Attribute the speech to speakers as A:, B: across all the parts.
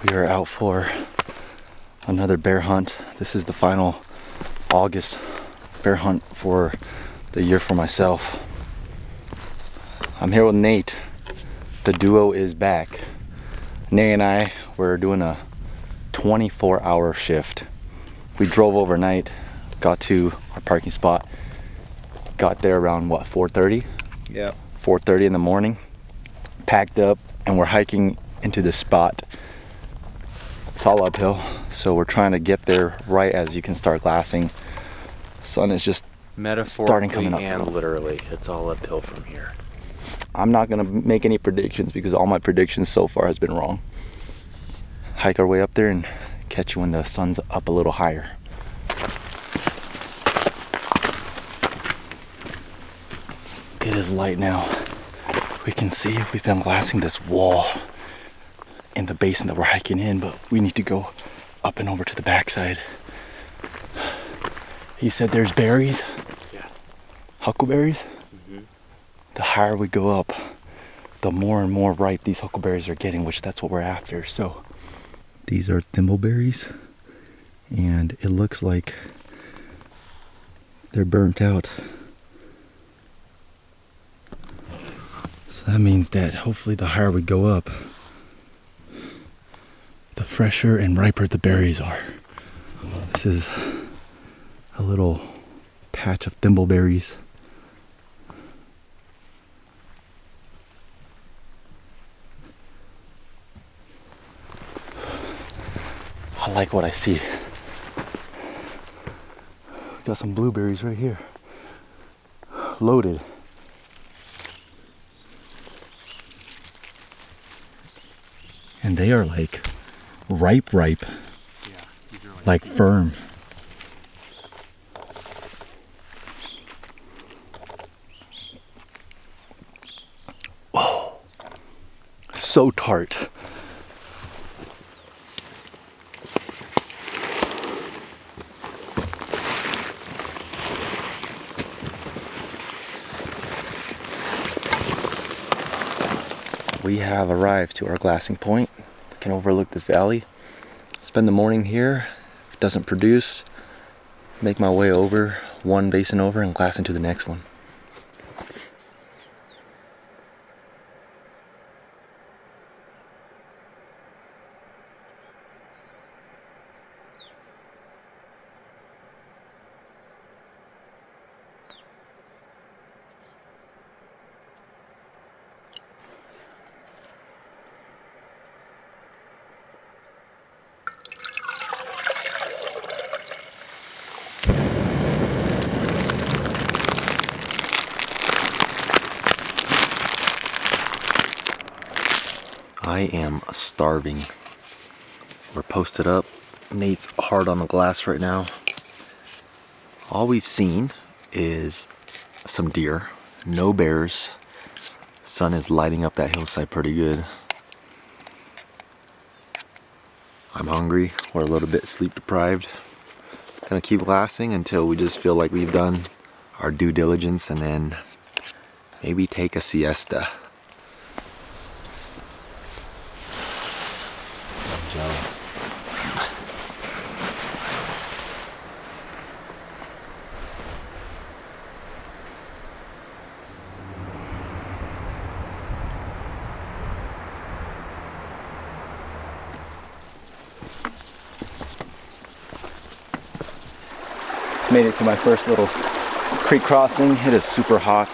A: We are out for another bear hunt. This is the final August bear hunt for the year for myself. I'm here with Nate. The duo is back. Nate and I were doing a 24-hour shift. We drove overnight, got to our parking spot, got there around what, 4:30?
B: Yeah.
A: 4:30 in the morning, packed up, and we're hiking into this spot. It's all uphill, so we're trying to get there right as you can start glassing. Sun is just starting coming up.
B: And literally, it's all uphill from here.
A: I'm not gonna make any predictions because all my predictions so far has been wrong. Hike our way up there and catch you when the sun's up a little higher. It is light now. We can see we've been glassing this wall in the basin that we're hiking in, but we need to go up and over to the backside. He said there's berries.
B: Yeah.
A: Huckleberries.
B: Mm-hmm.
A: The higher we go up, the more and more ripe these huckleberries are getting, which that's what we're after. So these are thimbleberries, and it looks like they're burnt out. So that means that hopefully the higher we go up, the fresher and riper the berries are. This is a little patch of thimbleberries. I like what I see. Got some blueberries right here, loaded. And they are like ripe.
B: Yeah, these are
A: like firm. Oh, so tart. We have arrived to our glassing point. Can overlook this valley. Spend the morning here. If it doesn't produce, make my way over one basin over and glass into the next one. I am starving. We're posted up. Nate's hard on the glass right now. All we've seen is some deer, no bears. Sun is lighting up that hillside pretty good. I'm hungry. We're a little bit sleep deprived. Gonna keep glassing until we just feel like we've done our due diligence, and then maybe take a siesta. I'm jealous. Made it to my first little creek crossing. It is super hot.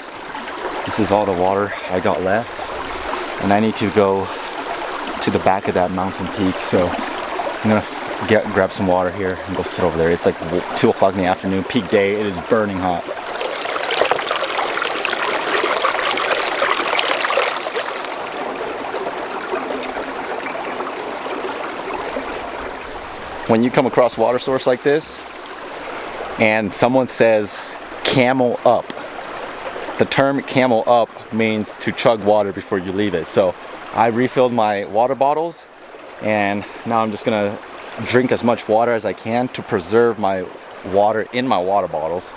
A: This is all the water I got left, and I need to go to the back of that mountain peak, so I'm gonna grab some water here and go sit over there. It's like 2 o'clock in the afternoon, peak day. It is burning hot. When you come across a water source like this and someone says camel up, the term camel up means to chug water before you leave it. So I refilled my water bottles, and now I'm just gonna drink as much water as I can to preserve my water in my water bottles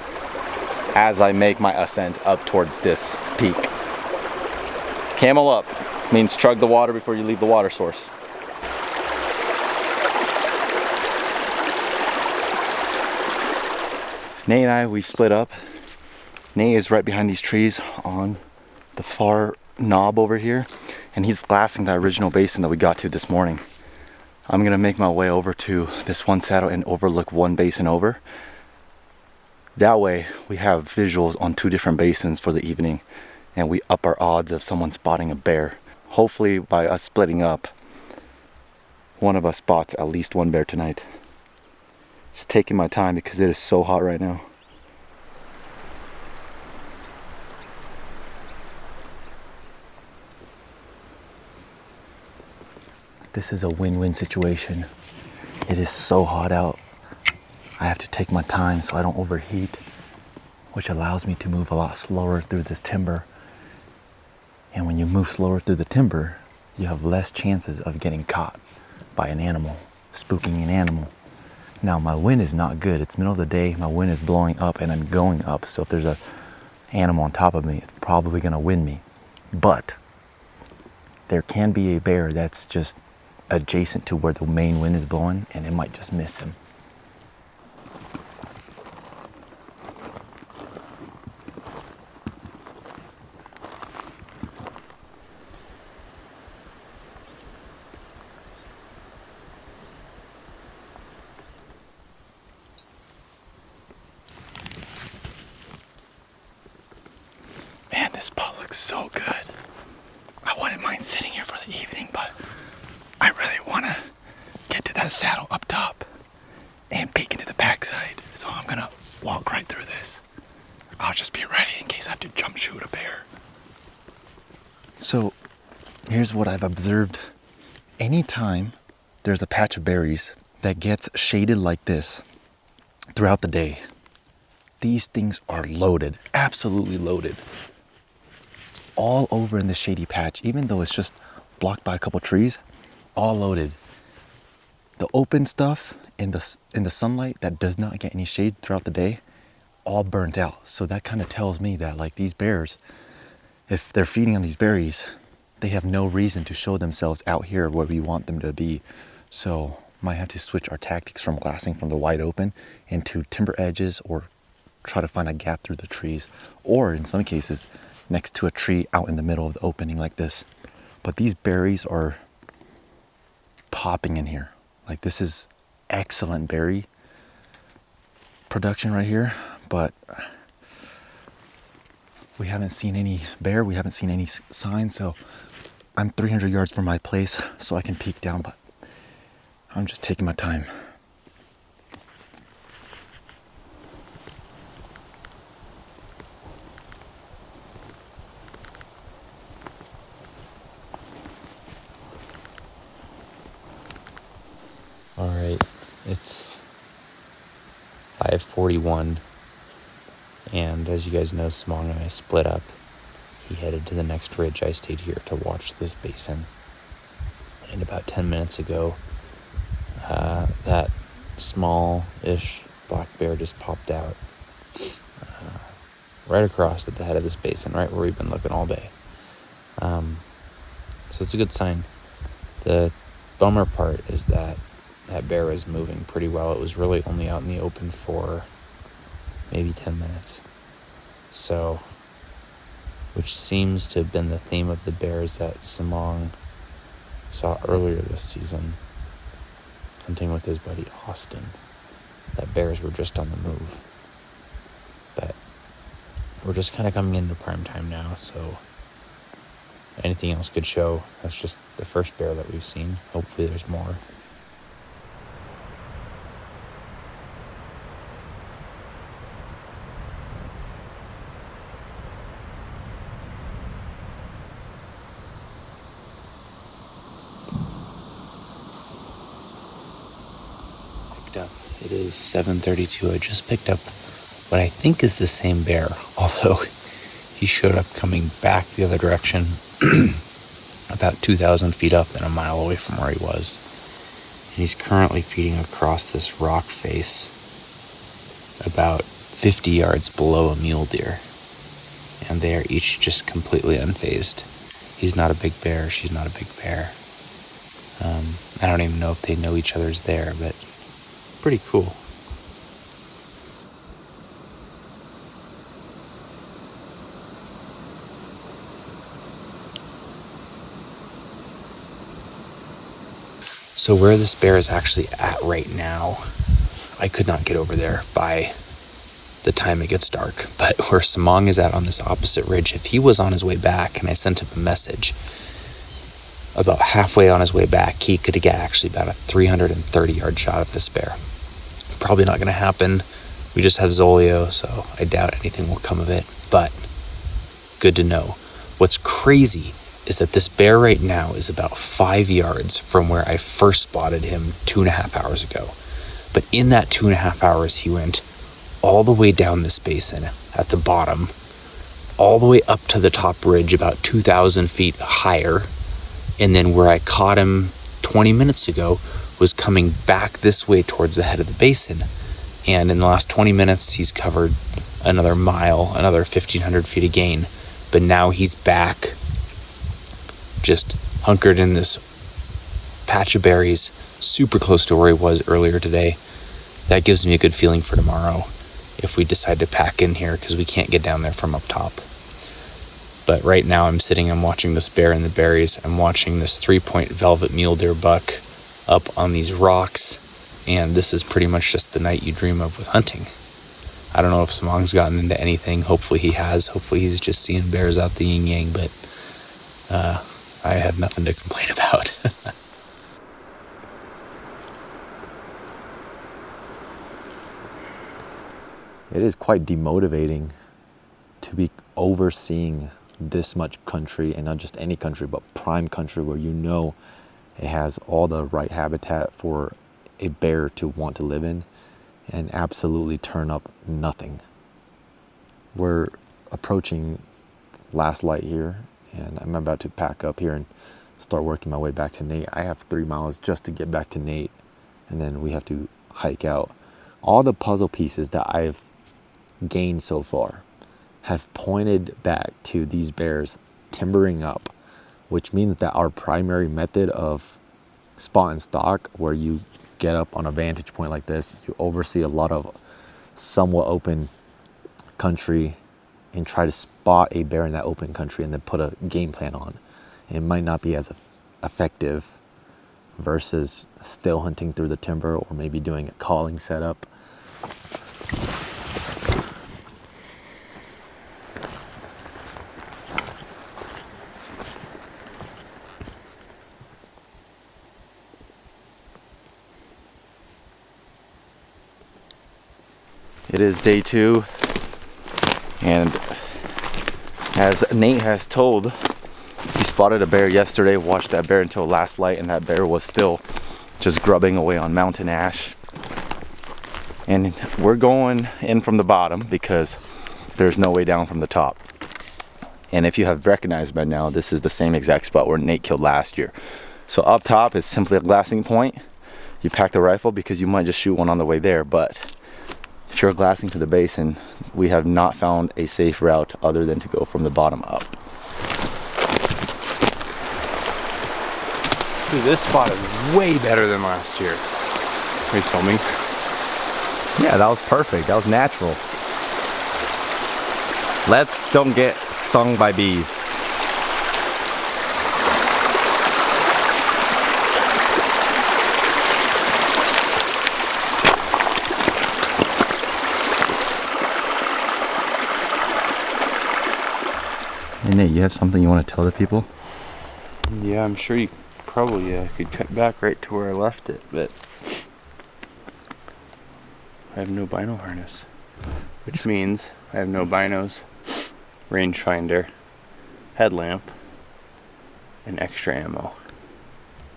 A: as I make my ascent up towards this peak. Camel up means chug the water before you leave the water source. Nate and I, we split up. Nate is right behind these trees on the far knob over here, and he's glassing the original basin that we got to this morning. I'm gonna make my way over to this one saddle and overlook one basin over. That way we have visuals on two different basins for the evening, and we up our odds of someone spotting a bear. Hopefully by us splitting up, one of us spots at least one bear tonight. Just taking my time because it is so hot right now. This is a win-win situation. It is so hot out. I have to take my time so I don't overheat, which allows me to move a lot slower through this timber. And when you move slower through the timber, you have less chances of getting caught by an animal, spooking an animal. Now my wind is not good. It's middle of the day, my wind is blowing up and I'm going up. So if there's an animal on top of me, it's probably gonna wind me. But there can be a bear that's just adjacent to where the main wind is blowing, and it might just miss him. Man, this spot looks so good. I wouldn't mind sitting here for the evening, but I really want to get to that saddle up top and peek into the backside. So I'm going to walk right through this. I'll just be ready in case I have to jump shoot a bear. So here's what I've observed. Anytime there's a patch of berries that gets shaded like this throughout the day, these things are loaded, absolutely loaded. All over in this shady patch, even though it's just blocked by a couple trees, all loaded. The open stuff in the sunlight that does not get any shade throughout the day, all burnt out. So that kind of tells me that like these bears, if they're feeding on these berries, they have no reason to show themselves out here where we want them to be. So might have to switch our tactics from glassing from the wide open into timber edges, or try to find a gap through the trees, or in some cases next to a tree out in the middle of the opening like this. But these berries are popping in here. Like, this is excellent berry production right here, but we haven't seen any bear, we haven't seen any signs. So I'm 300 yards from my place, so I can peek down, but I'm just taking my time.
B: All right, it's 5:41, and as you guys know, Samong and I split up. He headed to the next ridge. I stayed here to watch this basin. And about 10 minutes ago, that small-ish black bear just popped out right across at the head of this basin, right where we've been looking all day. So it's a good sign. The bummer part is that bear is moving pretty well. It was really only out in the open for maybe 10 minutes. So, which seems to have been the theme of the bears that Samong saw earlier this season, hunting with his buddy Austin. That bears were just on the move. But we're just kind of coming into prime time now, so anything else could show. That's just the first bear that we've seen. Hopefully there's more. It is 7:32. I just picked up what I think is the same bear, although he showed up coming back the other direction about 2,000 feet up and a mile away from where he was. And he's currently feeding across this rock face about 50 yards below a mule deer. And they are each just completely unfazed. He's not a big bear, she's not a big bear. I don't even know if they know each other's there, but pretty cool. So where this bear is actually at right now, I could not get over there by the time it gets dark. But where Samong is at on this opposite ridge, if he was on his way back and I sent him a message, about halfway on his way back, he could get actually about a 330-yard shot of this bear. Probably not going to happen. We just have Zolio, so I doubt anything will come of it. But good to know. What's crazy is that this bear right now is about 5 yards from where I first spotted him 2.5 hours ago. But in that 2.5 hours, he went all the way down this basin at the bottom, all the way up to the top ridge, about 2,000 feet higher. And then where I caught him 20 minutes ago was coming back this way towards the head of the basin. And in the last 20 minutes, he's covered another mile, another 1,500 feet of gain. But now he's back, just hunkered in this patch of berries, super close to where he was earlier today. That gives me a good feeling for tomorrow if we decide to pack in here, because we can't get down there from up top. But right now I'm watching this bear in the berries. I'm watching this 3-point velvet mule deer buck up on these rocks. And this is pretty much just the night you dream of with hunting. I don't know if Samong's gotten into anything. Hopefully he has. Hopefully he's just seeing bears out the yin yang. But I had nothing to complain about.
A: It is quite demotivating to be overseeing this much country, and not just any country, but prime country where you know it has all the right habitat for a bear to want to live in, and absolutely turn up nothing. We're approaching last light here, and I'm about to pack up here and start working my way back to Nate. I have 3 miles just to get back to Nate, and then we have to hike out. All the puzzle pieces that I've gained so far have pointed back to these bears timbering up, which means that our primary method of spot and stalk, where you get up on a vantage point like this, you oversee a lot of somewhat open country and try to spot a bear in that open country and then put a game plan on. It might not be as effective versus still hunting through the timber, or maybe doing a calling setup. It is day 2, and as Nate has told, he spotted a bear yesterday, watched that bear until last light, and that bear was still just grubbing away on mountain ash. And we're going in from the bottom because there's no way down from the top. And if you have recognized by now, this is the same exact spot where Nate killed last year. So up top is simply a glassing point. You pack the rifle because you might just shoot one on the way there, but if you're glassing to the basin, we have not found a safe route other than to go from the bottom up.
C: Dude, this spot is way better than last year. Are you filming?
A: Yeah, that was perfect. That was natural. Let's don't get stung by bees. Hey Nate, you have something you want to tell the people?
C: Yeah, I'm sure you probably could cut back right to where I left it, but I have no bino harness, which means I have no binos, rangefinder, headlamp, and extra ammo.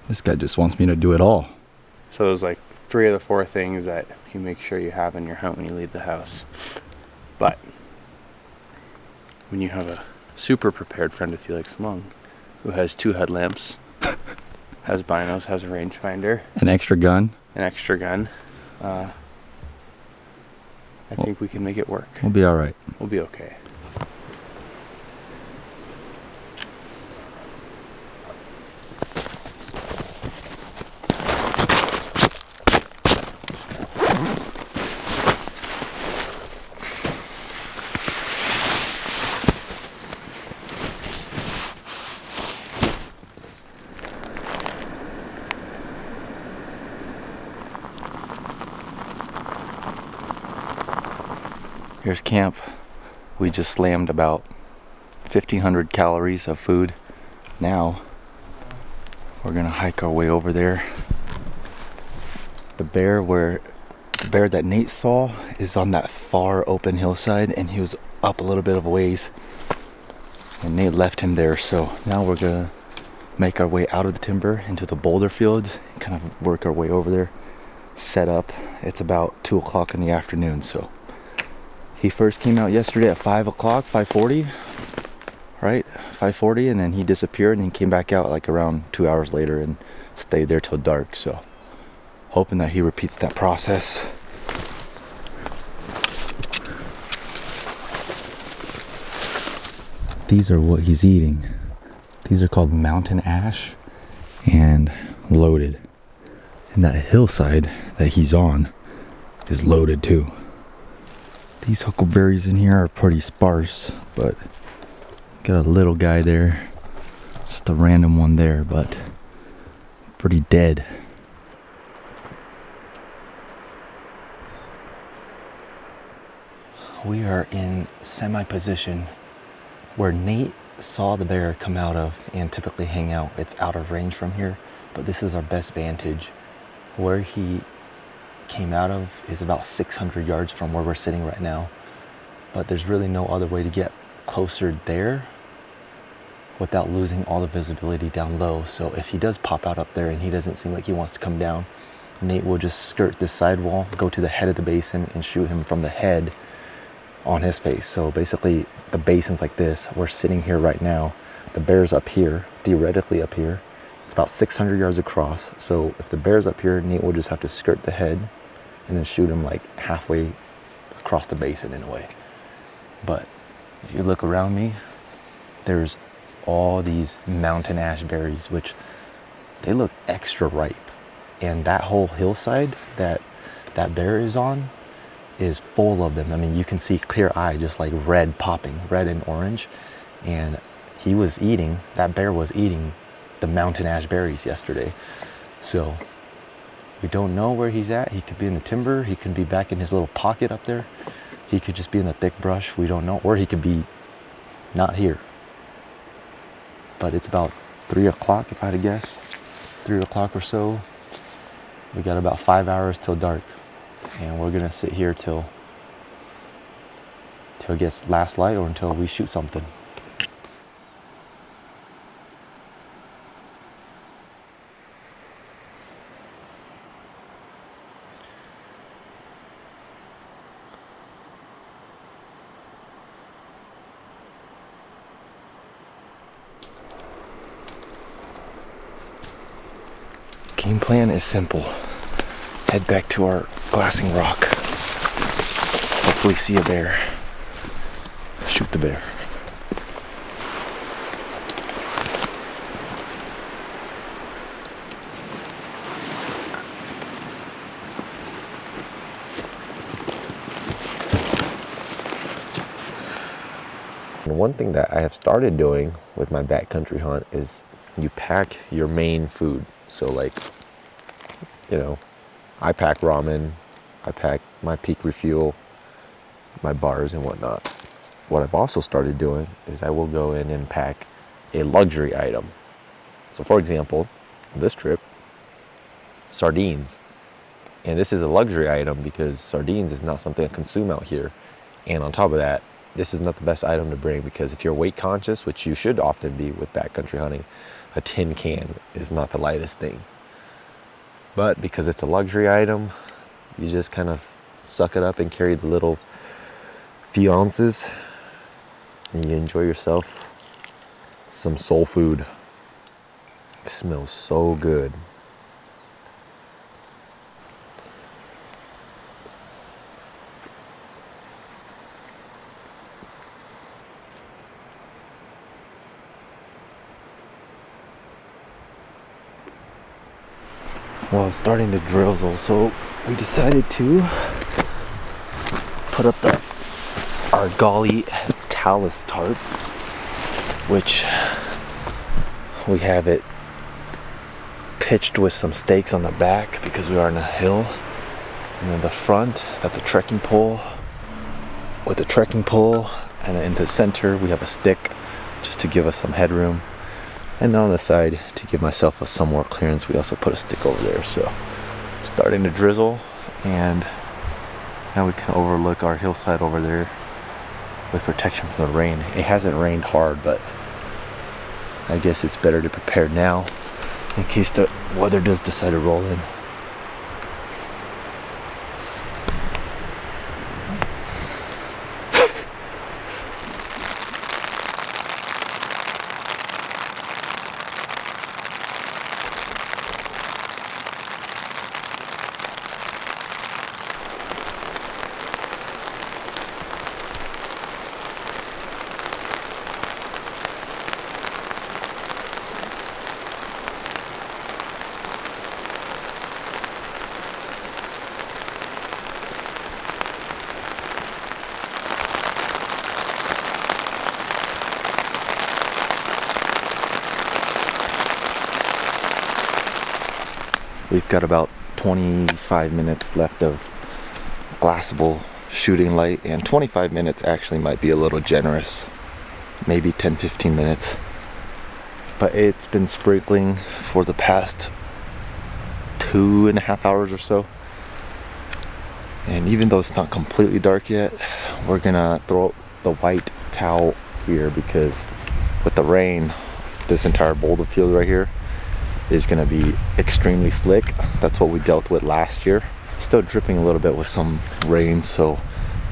A: This guy just wants me to do it all.
C: So those like 3 of the 4 things that you make sure you have in your hunt when you leave the house. But when you have a super prepared friend with you like Samong, who has 2 headlamps, has binos, has a rangefinder,
A: An extra gun.
C: I think we can make it work.
A: We'll be all right.
C: We'll be okay.
A: Here's camp. We just slammed about 1,500 calories of food. Now we're gonna hike our way over there. The bear that Nate saw is on that far open hillside, and he was up a little bit of a ways, and Nate left him there. So now we're gonna make our way out of the timber into the boulder fields, kind of work our way over there, set up. It's about 2 o'clock in the afternoon. So he first came out yesterday at 5 o'clock, 5:40, right? 5:40, and then he disappeared, and he came back out like around 2 hours later and stayed there till dark. So hoping that he repeats that process. These are what he's eating. These are called mountain ash and loaded. And that hillside that he's on is loaded too. These huckleberries in here are pretty sparse, but got a little guy there. Just a random one there, but pretty dead. We are in semi-position where Nate saw the bear come out of and typically hang out. It's out of range from here, but this is our best vantage. Where he came out of is about 600 yards from where we're sitting right now, but there's really no other way to get closer there without losing all the visibility down low. So if he does pop out up there and he doesn't seem like he wants to come down, Nate will just skirt this sidewall, go to the head of the basin, and shoot him from the head on his face. So basically the basin's like this. We're sitting here right now. The bear's up here, theoretically up here. It's about 600 yards across. So if the bear's up here, Nate will just have to skirt the head and then shoot him like halfway across the basin in a way. But if you look around me, there's all these mountain ash berries, which they look extra ripe. And that whole hillside that bear is on is full of them. I mean, you can see clear eye, just like red popping, red and orange. And that bear was eating the mountain ash berries yesterday. So we don't know where he's at. He could be in the timber. He could be back in his little pocket up there. He could just be in the thick brush. We don't know. Or he could be not here. But it's about 3 o'clock, if I had to guess. 3 o'clock or so. We got about 5 hours till dark. And we're gonna sit here till it gets last light or until we shoot something. Game plan is simple. Head back to our glassing rock. Hopefully see a bear. Shoot the bear. And one thing that I have started doing with my backcountry hunt is you pack your main food. So like, I pack ramen, I pack my peak refuel, my bars and whatnot. What I've also started doing is I will go in and pack a luxury item. So for example, this trip, sardines. And this is a luxury item because sardines is not something I consume out here. And on top of that, this is not the best item to bring because if you're weight conscious, which you should often be with backcountry hunting, a tin can is not the lightest thing. But because it's a luxury item, you just kind of suck it up and carry the little few ounces and you enjoy yourself some soul food. It smells so good. Well, it's starting to drizzle, so we decided to put up the Argali Talus tarp, which we have it pitched with some stakes on the back because we are on a hill, and then the front, that's a trekking pole, with a trekking pole, and then in the center we have a stick just to give us some headroom, and on the side to give myself some more clearance we also put a stick over there. So starting to drizzle, and now we can overlook our hillside over there with protection from the rain. It hasn't rained hard, but I guess it's better to prepare now in case the weather does decide to roll in. We've got about 25 minutes left of glassable shooting light, and 25 minutes actually might be a little generous, maybe 10-15 minutes, but it's been sprinkling for the past 2.5 hours or so, and even though it's not completely dark yet, we're gonna throw out the white towel here because with the rain, this entire boulder field right here is going to be extremely slick. That's what we dealt with last year. Still dripping a little bit with some rain, so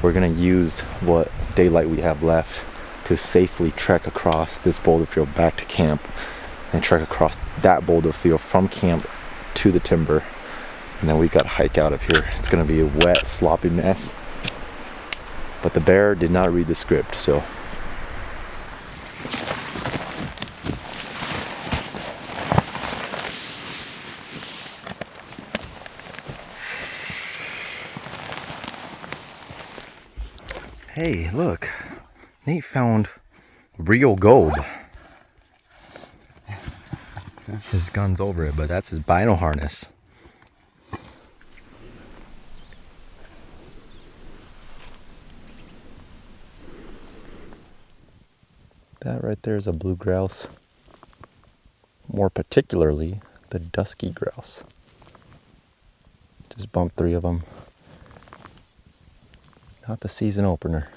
A: we're going to use what daylight we have left to safely trek across this boulder field back to camp, and trek across that boulder field from camp to the timber, and then we got to hike out of here. It's going to be a wet, sloppy mess, but the bear did not read the script, so hey, look, Nate found real gold. His gun's over it, but that's his bino harness. That right there is a blue grouse. More particularly, the dusky grouse. Just bumped 3 of them. Not the season opener.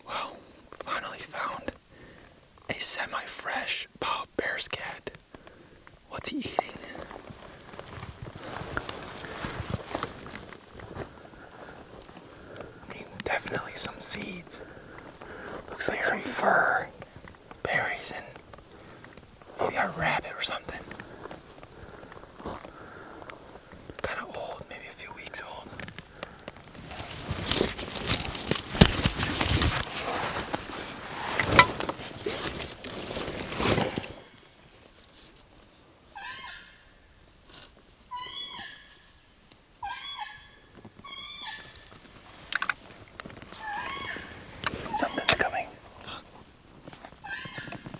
A: Wow, finally found a semi-fresh bear scat. What's he eating? I mean, definitely some seeds. Looks like some fur, berries, and maybe a rabbit or something. Kind of old, maybe a few weeks old. Something's coming.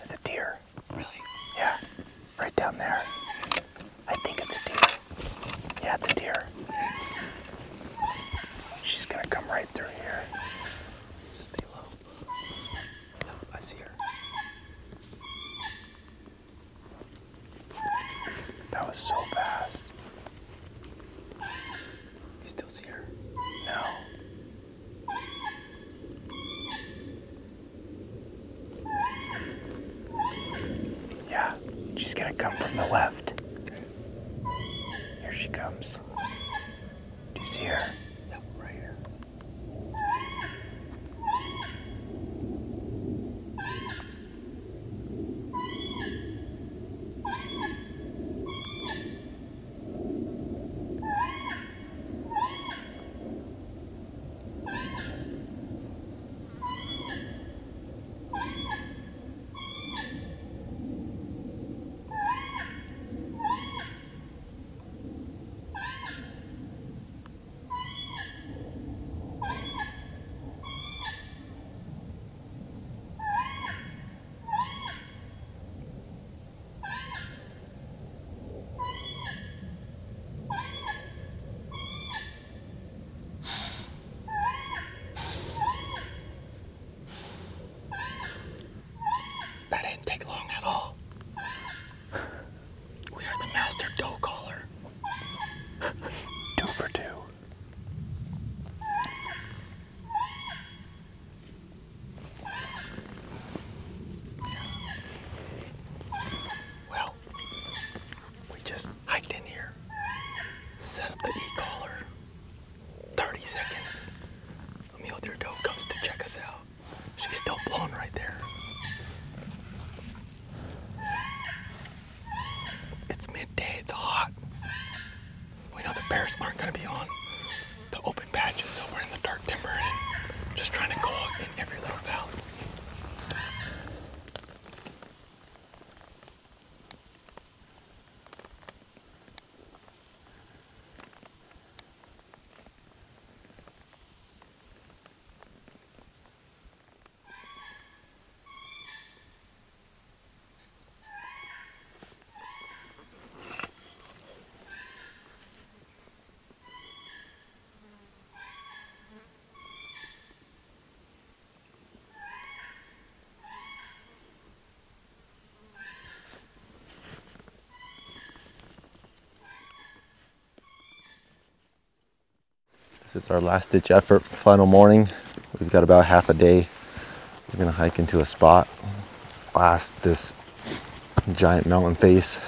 A: It's a deer. Really? Yeah, right down there. I think it's a deer. Yeah, it's a deer. She's gonna come right through here. Just stay low. Yep, I see her. That was so fast. You still see her? No. Yeah, she's gonna come from the left. Here she comes. Do you see her? Yep, right here. just hiked in here, set up the e-collar, 30 seconds. Emil Deardeau comes to check us out. She's still blowing right there. It's midday, it's hot. We know the bears aren't gonna be on the open patches, so we're in the dark timber and just trying to go in every little valley. This is our last ditch effort, final morning. We've got about half a day. We're gonna hike into a spot, blast this giant mountain face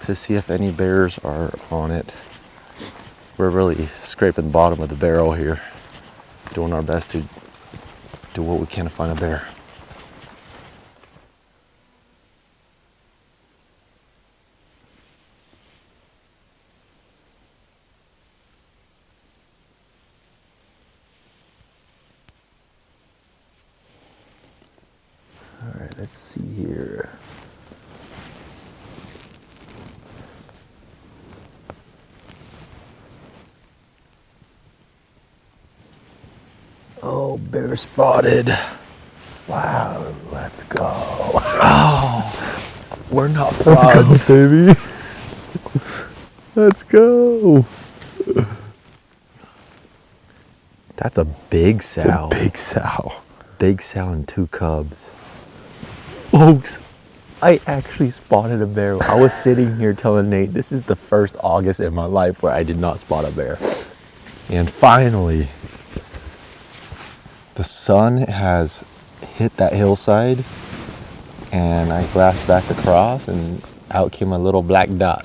A: to see if any bears are on it. We're really scraping the bottom of the barrel here, doing our best to do what we can to find a bear. All right, let's see here. Oh, bear spotted. Wow, let's go. Oh, we're not frauds.
C: baby. Let's go.
A: That's a big sow.
C: It's a big sow.
A: Big sow and 2 cubs. Folks, I actually spotted a bear. I was sitting here telling Nate, this is the first August in my life where I did not spot a bear. And finally, the sun has hit that hillside and I glassed back across and out came a little black dot.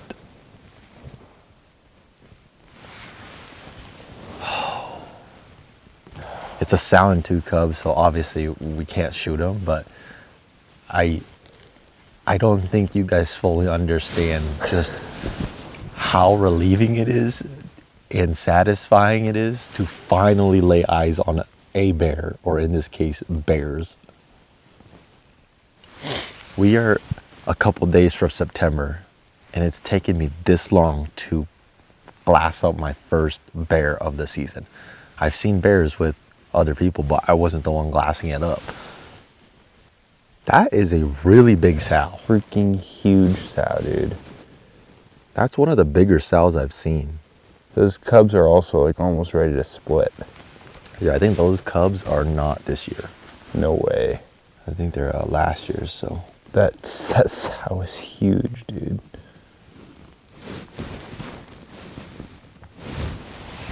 A: It's a sow and 2 cubs, so obviously we can't shoot them, but I don't think you guys fully understand just how relieving it is and satisfying it is to finally lay eyes on a bear, or in this case, bears. We are a couple days from September, and it's taken me this long to glass up my first bear of the season. I've seen bears with other people, but I wasn't the one glassing it up. That is a really big sow.
B: Freaking huge sow, dude.
A: That's one of the bigger sows I've seen.
B: Those cubs are also like almost ready to split.
A: Yeah, I think those cubs are not this year.
B: No way.
A: I think they're last year's, so.
B: That sow is huge, dude.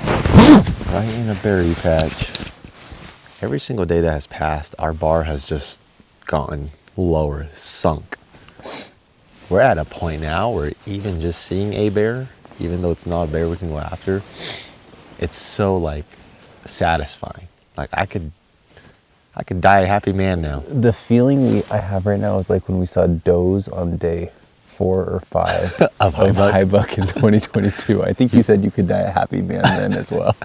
A: Right in a berry patch. Every single day that has passed, our bar has just gotten lower, sunk. We're at a point now where even just seeing a bear, even though it's not a bear we can go after, it's so like satisfying. Like I could die a happy man now.
B: The feeling I have right now is like when we saw does on day 4 or 5 of high buck in 2022. I think you said you could die a happy man then as well.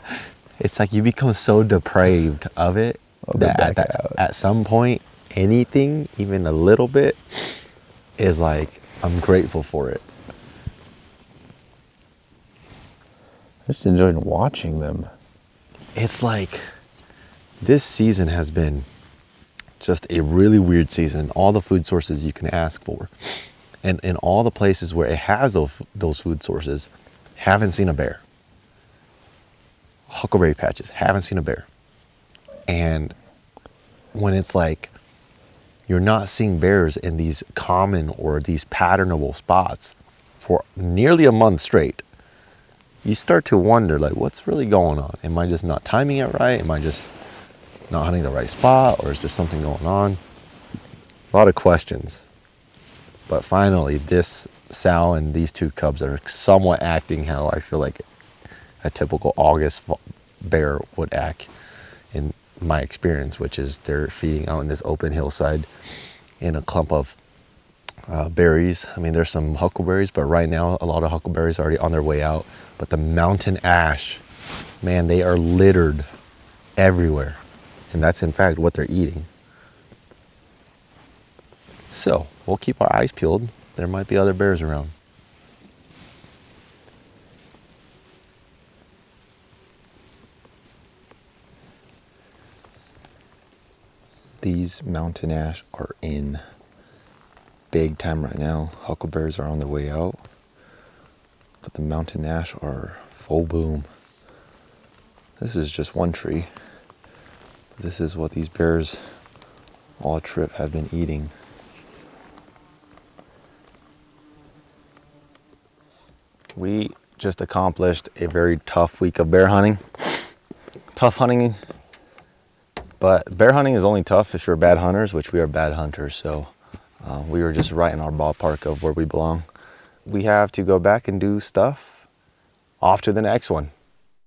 A: It's like you become so depraved of it that at some point, anything, even a little bit, is like, I'm grateful for it.
B: I just enjoyed watching them.
A: It's like, this season has been just a really weird season. All the food sources you can ask for. And in all the places where it has those food sources, haven't seen a bear. Huckleberry patches, haven't seen a bear. And when it's like, you're not seeing bears in these common or these patternable spots for nearly a month straight, you start to wonder, like, what's really going on? Am I just not timing it right? Am I just not hunting the right spot? Or is there something going on? A lot of questions.
D: But finally, this sow and these two cubs are somewhat acting how I feel like a typical August bear would act in my experience, which is they're feeding out in this open hillside in a clump of berries. I mean, there's some huckleberries, but right now a lot of huckleberries are already on their way out. But the mountain ash, man, they are littered everywhere. And that's in fact what they're eating. So we'll keep our eyes peeled. There might be other bears around.
A: These mountain ash are in big time right now. Huckleberries are on their way out, but the mountain ash are full boom. This is just one tree. This is what these bears all trip have been eating. We just accomplished a very tough week of bear hunting. Tough hunting, but bear hunting is only tough if you're bad hunters, which we are bad hunters. So we were just right in our ballpark of where we belong. We have to go back and do stuff. Off to the next one.